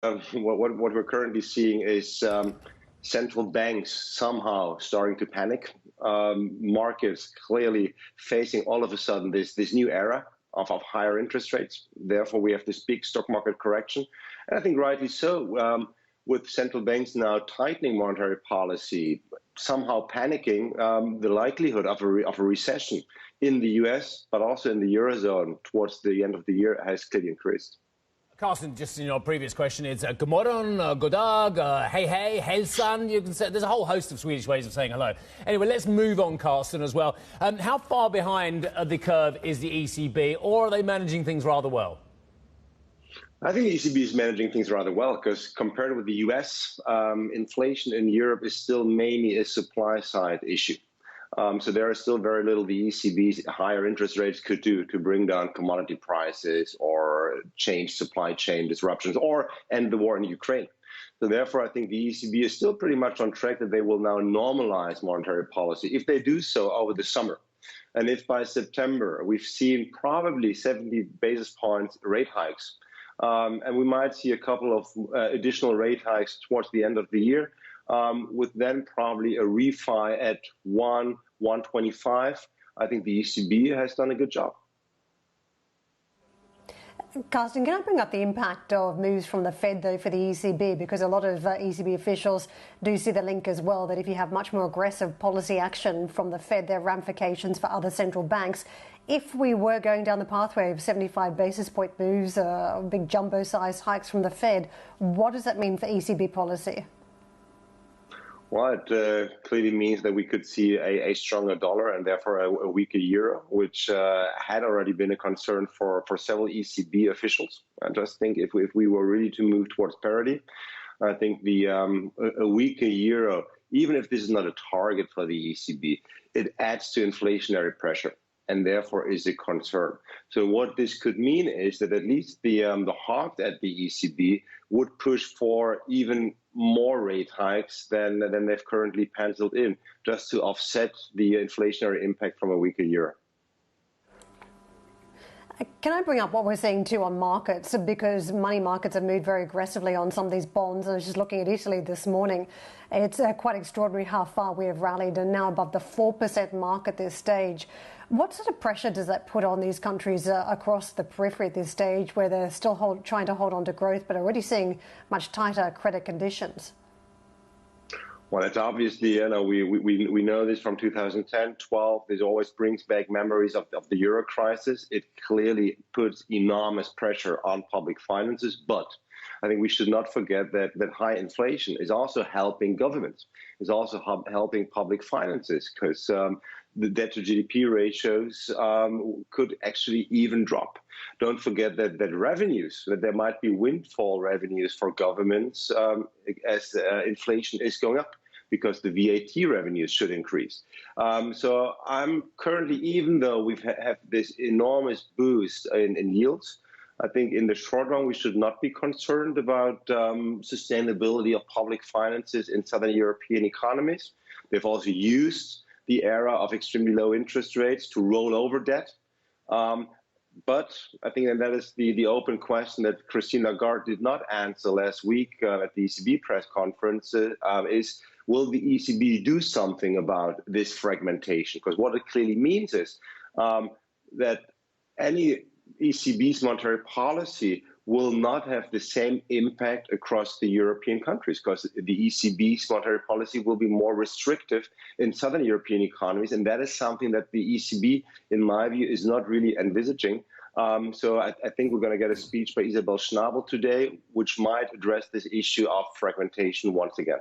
what we're currently seeing is central banks somehow starting to panic. Markets clearly facing all of a sudden this new era of higher interest rates. Therefore, we have this big stock market correction. And I think rightly so, with central banks now tightening monetary policy, somehow panicking, the likelihood of a recession in the US, but also in the Eurozone towards the end of the year has clearly increased. Carsten, just in your previous question, it's good morning, good dag, hey, hälsan. You can say there's a whole host of Swedish ways of saying hello. Anyway, let's move on, Carsten, as well. How far behind the curve is the ECB, or are they managing things rather well? I think the ECB is managing things rather well because compared with the US, inflation in Europe is still mainly a supply side issue. So there is still very little the ECB's higher interest rates could do to bring down commodity prices or change supply chain disruptions or end the war in Ukraine. So therefore, I think the ECB is still pretty much on track that they will now normalize monetary policy if they do so over the summer. And if by September we've seen probably 70 basis points rate hikes, and we might see a couple of additional rate hikes towards the end of the year, with then probably a refi at 1.25. I think the ECB has done a good job. Carsten, can I bring up the impact of moves from the Fed, though, for the ECB? Because a lot of ECB officials do see the link as well, that if you have much more aggressive policy action from the Fed, there are ramifications for other central banks. If we were going down the pathway of 75 basis point moves, big jumbo-sized hikes from the Fed, what does that mean for ECB policy? Well, it clearly means that we could see a stronger dollar and therefore a weaker euro, which had already been a concern for several ECB officials. I just think if we were really to move towards parity, I think a weaker euro, even if this is not a target for the ECB, it adds to inflationary pressure and therefore is a concern. So what this could mean is that at least the hawks at the ECB would push for even more rate hikes than they've currently penciled in, just to offset the inflationary impact from a weaker euro. Can I bring up what we're seeing too on markets? Because money markets have moved very aggressively on some of these bonds. I was just looking at Italy this morning. It's quite extraordinary how far we have rallied and now above the 4% mark at this stage. What sort of pressure does that put on these countries across the periphery at this stage where they're still trying to hold on to growth but already seeing much tighter credit conditions? Well, it's obviously, we know this from 2010, 12. This always brings back memories of the euro crisis. It clearly puts enormous pressure on public finances. But I think we should not forget that high inflation is also helping governments, is also helping public finances because the debt to GDP ratios could actually even drop. Don't forget that revenues, that there might be windfall revenues for governments as inflation is going up, because the VAT revenues should increase. So I'm currently, even though we have this enormous boost in yields, I think in the short run we should not be concerned about sustainability of public finances in Southern European economies. They've also used the era of extremely low interest rates to roll over debt. But I think that is the open question that Christine Lagarde did not answer last week at the ECB press conference is, will the ECB do something about this fragmentation? Because what it clearly means is that any ECB's monetary policy will not have the same impact across the European countries, because the ECB's monetary policy will be more restrictive in Southern European economies. And that is something that the ECB, in my view, is not really envisaging. So I think we're going to get a speech by Isabel Schnabel today, which might address this issue of fragmentation once again.